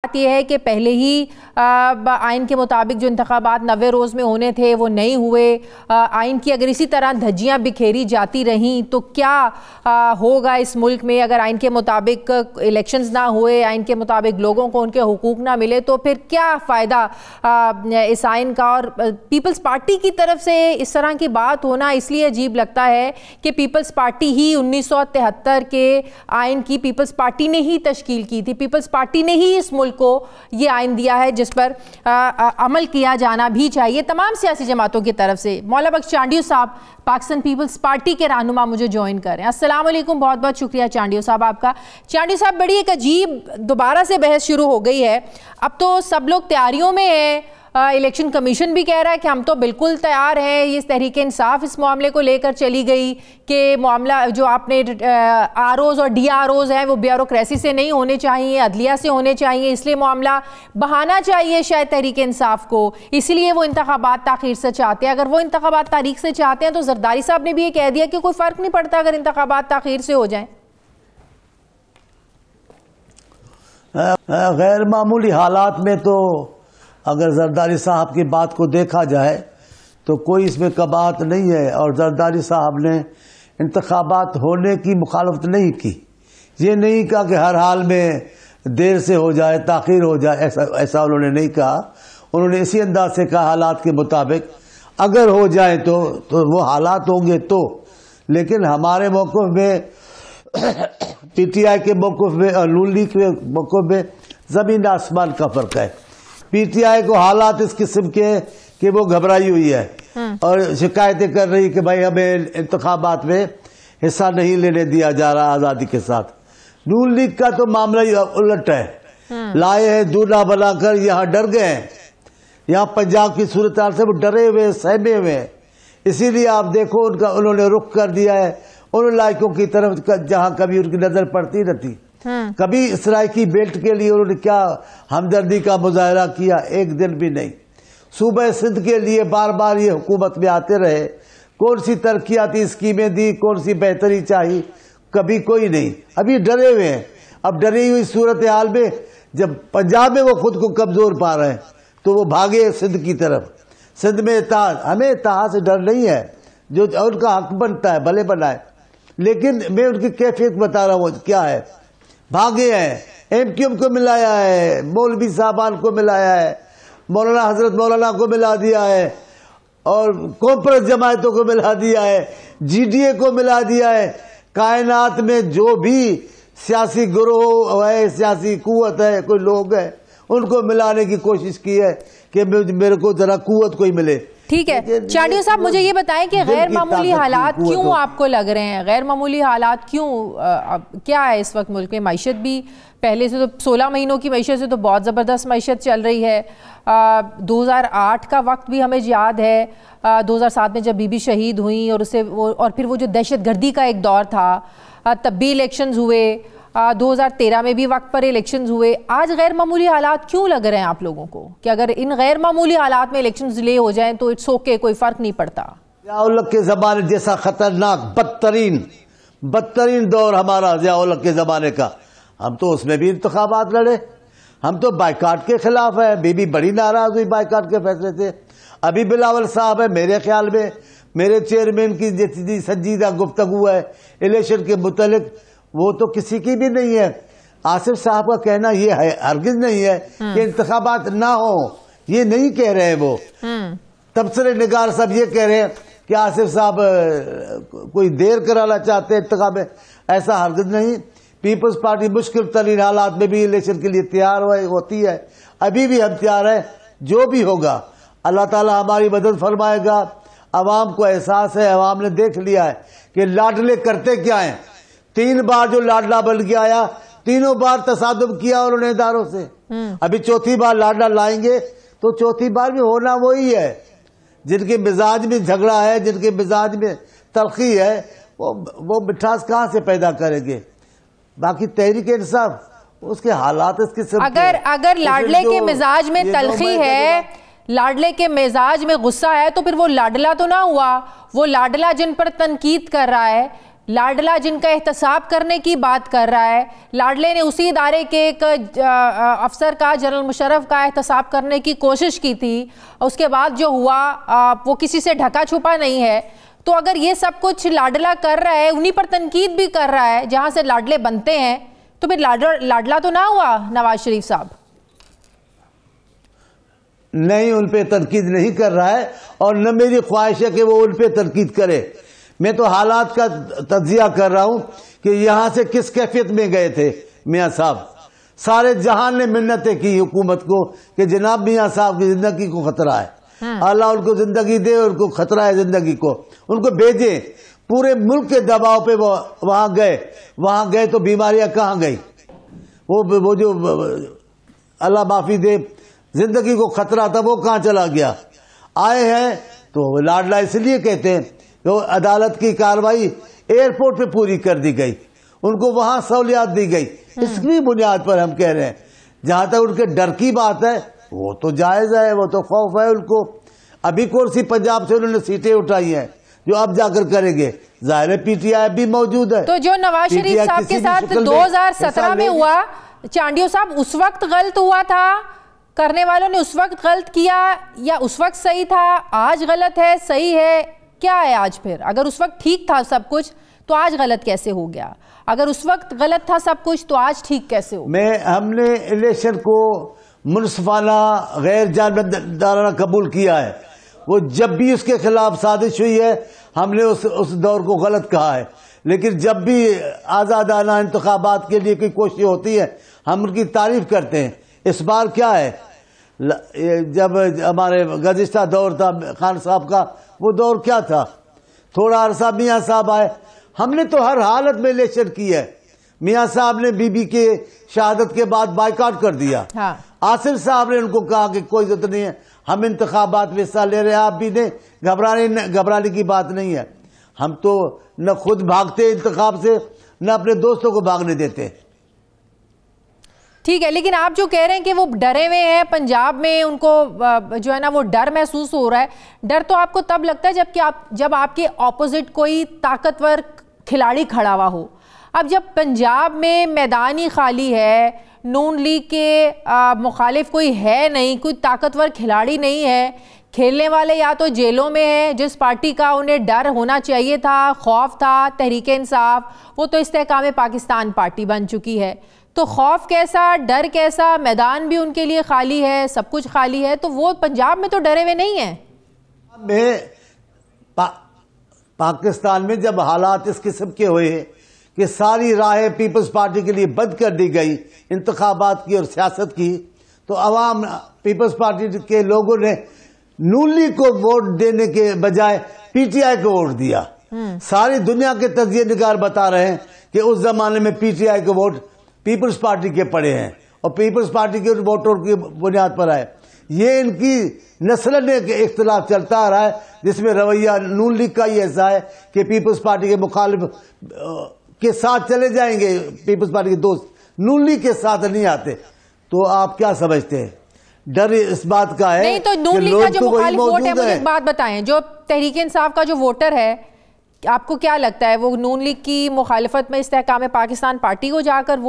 بات یہ ہے کہ پہلے ہی آئین کے مطابق جو انتخابات 90 روز میں ہونے تھے وہ نہیں ہوئے. آئین کی اگر اسی طرح دھجیاں بکھیری جاتی رہیں تو کیا ہوگا اس ملک میں؟ اگر آئین کے مطابق الیکشنز نہ ہوئے، آئین کے مطابق لوگوں کو ان کے حقوق نہ ملے تو پھر کیا فائدہ اس آئین کا؟ اور پیپلز پارٹی کی طرف سے اس طرح کی بات ہونا اس لیے عجیب لگتا ہے کہ پیپلز پارٹی ہی 1973 کے آئین کی پیپلز پارٹی نے ہی تشکیل کی تھی. پیپلز پارٹی نے ہی اس ملک کو یہ آئین دیا ہے جس پر عمل کیا جانا بھی چاہیے تمام سیاسی جماعتوں کی طرف سے. مولا بخش چانڈیو صاحب پاکستان پیپلز پارٹی کے رہنما مجھے جوائن کر رہے ہیں. السلام علیکم، بہت بہت شکریہ چانڈیو صاحب آپ کا. چانڈیو صاحب، بڑی ایک عجیب دوبارہ سے بحث شروع ہو گئی ہے. اب تو سب لوگ تیاریوں میں ہیں. الیکشن کمیشن بھی کہہ رہا ہے کہ ہم تو بالکل تیار ہیں. یہ تحریک انصاف اس معاملے کو لے کر چلی گئی کہ معاملہ جو آپ نے آر اوز اور ڈی آر اوز ہیں وہ بیوروکریسی سے نہیں ہونے چاہیے، عدلیہ سے ہونے چاہیے، اس لیے معاملہ بہانا چاہیے شاید تحریک انصاف کو، اسی لیے وہ انتخابات تاخیر سے چاہتے ہیں. اگر وہ انتخابات تاریخ سے چاہتے ہیں تو زرداری صاحب نے بھی یہ کہہ دیا کہ کوئی فرق نہیں پڑتا اگر انتخابات تاخیر سے ہو جائیں. غیر معمولی حالات میں تو اگر زرداری صاحب کی بات کو دیکھا جائے تو کوئی اس میں کباہت نہیں ہے، اور زرداری صاحب نے انتخابات ہونے کی مخالفت نہیں کی. یہ نہیں کہا کہ ہر حال میں دیر سے ہو جائے، تاخیر ہو جائے، ایسا انہوں نے نہیں کہا. انہوں نے اسی انداز سے کہا حالات کے مطابق اگر ہو جائے تو وہ حالات ہوں گے تو. لیکن ہمارے موقف میں، پی ٹی آئی کے موقف میں اور نون لیگ کے موقف میں زمین آسمان کا فرق ہے. پی ٹی آئی کو حالات اس قسم کے کہ وہ گھبرائی ہوئی ہے اور شکایتیں کر رہی کہ بھائی ہمیں انتخابات میں حصہ نہیں لینے دیا جا رہا آزادی کے ساتھ. نون لیگ کا تو معاملہ ہی الٹ ہے. لائے ہیں دولہا بنا کر، یہاں ڈر گئے ہیں. یہاں پنجاب کی صورتحال سے وہ ڈرے ہوئے، سہمے ہوئے. اسی لیے آپ دیکھو انہوں نے رخ کر دیا ہے ان علاقوں کی طرف جہاں کبھی ان کی نظر پڑتی نہ تھی. کبھی سرائکی بیلٹ کے لیے انہوں نے کیا ہمدردی کا مظاہرہ کیا؟ ایک دن بھی نہیں. صوبہ سندھ کے لیے بار بار یہ حکومت میں آتے رہے، کون سی ترقیاتی اسکیمیں دی، کون سی بہتری چاہی؟ کبھی کوئی نہیں. ابھی ڈرے ہوئے ہیں. اب ڈری ہوئی صورتحال میں جب پنجاب میں وہ خود کو کمزور پا رہے ہیں تو وہ بھاگے سندھ کی طرف. سندھ میں اتحاد، ہمیں اتحاد سے ڈر نہیں ہے، جو ان کا حق بنتا ہے بھلے بنائے. لیکن میں ان کی کیفیت بتا رہا ہوں کیا ہے. بھاگے ہیں، ایم کیو ایم کو ملایا ہے، مولوی صاحبان کو ملایا ہے، مولانا حضرت مولانا کو ملا دیا ہے، اور کانفرنس جماعتوں کو ملا دیا ہے، جی ڈی اے کو ملا دیا ہے. کائنات میں جو بھی سیاسی گروہ ہے، سیاسی قوت ہے، کوئی لوگ ہیں، ان کو ملانے کی کوشش کی ہے کہ میرے کو ذرا قوت کوئی ملے. ٹھیک ہے چانڈیو صاحب، مجھے یہ بتائیں کہ غیر معمولی حالات کیوں آپ کو لگ رہے ہیں؟ غیر معمولی حالات کیوں؟ کیا ہے اس وقت ملک میں؟ معیشت بھی پہلے سے تو 16 مہینوں کی معیشت سے تو بہت زبردست معیشت چل رہی ہے. 2008 کا وقت بھی ہمیں یاد ہے، 2007 میں جب بی بی شہید ہوئیں اور پھر وہ جو دہشت گردی کا ایک دور تھا، تب بھی الیکشنز ہوئے. 2013 میں بھی وقت پر الیکشنز ہوئے. آج غیر معمولی حالات کیوں لگ رہے ہیں آپ لوگوں کو کہ اگر ان غیر معمولی حالات میں الیکشنز ڈیلے ہو جائیں تو اٹس اوکے، کوئی فرق نہیں پڑتا؟ ضیاء الحق کے زمانے جیسا خطرناک بدترین دور ہمارا ضیاء الحق کے زمانے کا. ہم تو اس میں بھی انتخابات لڑے. ہم تو بائیکاٹ کے خلاف ہیں. بی بی بڑی ناراض ہوئی بائیکاٹ کے فیصلے سے. ابھی بلاول صاحب ہے، میرے خیال میں میرے چیئرمین کی جتنی سنجیدہ گفتگو ہے الیکشن کے متعلق وہ تو کسی کی بھی نہیں ہے. آصف صاحب کا کہنا یہ ہے ہرگز نہیں ہے کہ انتخابات نہ ہوں، یہ نہیں کہہ رہے ہیں. وہ تبصرے نگار صاحب یہ کہہ رہے ہیں کہ آصف صاحب کوئی دیر کرانا چاہتے ہیں انتخاب میں. ایسا ہرگز نہیں. پیپلز پارٹی مشکل ترین حالات میں بھی الیکشن کے لیے تیار ہوتی ہے. ابھی بھی ہم تیار ہیں. جو بھی ہوگا اللہ تعالیٰ ہماری مدد فرمائے گا. عوام کو احساس ہے، عوام نے دیکھ لیا ہے کہ لاڈلے کرتے کیا ہیں. 3 بار جو لاڈلا بن کے آیا، تینوں بار تصادم کیا انہوں نے اداروں سے. ابھی چوتھی بار لاڈلا لائیں گے تو چوتھی بار بھی ہونا وہی ہے. جن کے مزاج میں جھگڑا ہے، جن کے مزاج میں تلخی ہے، وہ مٹھاس کہاں سے پیدا کریں گے؟ باقی تحریک انصاف اس کے حالات اس قسم اگر لاڈلے کے مزاج میں تلخی ہے، لاڈلے کے مزاج میں غصہ ہے تو پھر وہ لاڈلا تو نہ ہوا. وہ لاڈلا جن پر تنقید کر رہا ہے لاڈلا جن کا احتساب کرنے کی بات کر رہا ہے، لاڈلے نے اسی ادارے کے ایک افسر کا، جنرل مشرف کا احتساب کرنے کی کوشش کی تھی، اس کے بعد جو ہوا وہ کسی سے ڈھکا چھپا نہیں ہے. تو اگر یہ سب کچھ لاڈلا کر رہا ہے، انہی پر تنقید بھی کر رہا ہے جہاں سے لاڈلے بنتے ہیں، تو پھر لاڈلا تو نہ ہوا نواز شریف صاحب؟ نہیں، ان پہ تنقید نہیں کر رہا ہے، اور نہ میری خواہش ہے کہ وہ ان پہ تنقید کرے. میں تو حالات کا تجزیہ کر رہا ہوں کہ یہاں سے کس کیفیت میں گئے تھے میاں صاحب. سارے جہان نے منتیں کی حکومت کو کہ جناب میاں صاحب کی زندگی کو خطرہ ہے، اللہ ان کو زندگی دے، ان کو خطرہ ہے زندگی کو، ان کو بھیجیں. پورے ملک کے دباؤ پہ وہ وہاں گئے تو بیماریاں کہاں گئی؟ وہ جو اللہ معافی دے زندگی کو خطرہ تھا وہ کہاں چلا گیا؟ آئے ہیں تو لاڈلا اس لیے کہتے ہیں کہ عدالت کی کارروائی ایئرپورٹ پہ پوری کر دی گئی، ان کو وہاں سہولیات دی گئی. اس کی بنیاد پر ہم کہہ رہے ہیں. جہاں تک ان کے ڈر کی بات ہے وہ تو جائز ہے، وہ تو خوف ہے ان کو. ابھی کون سی پنجاب سے انہوں نے سیٹیں اٹھائی ہیں جو اب جا کر کریں گے؟ ظاہر ہے پی ٹی آئی بھی موجود ہے. تو جو نواز شریف صاحب کے ساتھ 2017 میں ہوا، چانڈیو صاحب، اس وقت غلط ہوا تھا؟ کرنے والوں نے اس وقت غلط کیا یا اس وقت صحیح تھا؟ آج غلط ہے، صحیح ہے، کیا ہے آج؟ پھر اگر اس وقت ٹھیک تھا سب کچھ تو آج غلط کیسے ہو گیا؟ اگر اس وقت غلط تھا سب کچھ تو آج ٹھیک کیسے ہو گیا؟ ہم نے الیکشن کو منصفانہ غیر جانبدارانہ قبول کیا ہے. وہ جب بھی اس کے خلاف سازش ہوئی ہے ہم نے اس دور کو غلط کہا ہے، لیکن جب بھی آزادانہ انتخابات کے لیے کوئی کوشش ہوتی ہے ہم ان کی تعریف کرتے ہیں. اس بار کیا ہے، جب ہمارے گزشتہ دور تھا خان صاحب کا، وہ دور کیا تھا؟ تھوڑا عرصہ میاں صاحب آئے، ہم نے تو ہر حالت میں الیکشن کی ہے. میاں صاحب نے بی بی کے شہادت کے بعد بائیکاٹ کر دیا. آصف صاحب نے ان کو کہا کہ کوئی ضرورت نہیں ہے، ہم انتخابات میں حصہ لے رہے ہیں، آپ بھی نہیں، گھبرانے کی بات نہیں ہے. ہم تو نہ خود بھاگتے انتخاب سے نہ اپنے دوستوں کو بھاگنے دیتے. ٹھیک ہے، لیکن آپ جو کہہ رہے ہیں کہ وہ ڈرے ہوئے ہیں پنجاب میں، ان کو جو ہے نا وہ ڈر محسوس ہو رہا ہے. ڈر تو آپ کو تب لگتا ہے جب آپ کے اپوزٹ کوئی طاقتور کھلاڑی کھڑا ہوا ہو. اب جب پنجاب میں میدان ہی خالی ہے، نون لیگ کے مخالف کوئی ہے نہیں، کوئی طاقتور کھلاڑی نہیں ہے، کھیلنے والے یا تو جیلوں میں ہیں، جس پارٹی کا انہیں ڈر ہونا چاہیے تھا، خوف تھا، تحریک انصاف، وہ تو استحکام پاکستان پارٹی بن چکی ہے. تو خوف کیسا، ڈر کیسا؟ میدان بھی ان کے لیے خالی ہے، سب کچھ خالی ہے، تو وہ پنجاب میں تو ڈرے ہوئے نہیں ہیں. پاکستان میں جب حالات اس قسم کے ہوئے کہ ساری راہیں پیپلز پارٹی کے لیے بند کر دی گئی انتخابات کی اور سیاست کی، تو عوام پیپلز پارٹی کے لوگوں نے نون لیگ کو ووٹ دینے کے بجائے پی ٹی آئی کو ووٹ دیا. ساری دنیا کے تجزیہ نگار بتا رہے ہیں کہ اس زمانے میں پی ٹی آئی کو ووٹ پیپلز پارٹی کے پڑے ہیں اور پیپلز پارٹی کے ووٹوں کی بنیاد پر آئے. یہ ان کی نسل اختلاف چلتا آ رہا ہے، جس میں رویہ نون لیگ کا یہ ایسا ہے کہ پیپلز پارٹی کے مخالف کے ساتھ چلے جائیں گے، پیپلز پارٹی کے دوست نون لیگ کے ساتھ نہیں آتے. تو آپ کیا سمجھتے ہیں؟ ڈر اس بات کا ہے؟ نہیں تو نون لیگ کا جو مخالف ووٹ ہے، مجھے ایک بات بتائیں، جو تحریک انصاف کا جو ووٹر ہے، آپ کو کیا لگتا ہے وہ نون لیگ کی مخالفت میں استحکام پاکستان پارٹی کو جا کر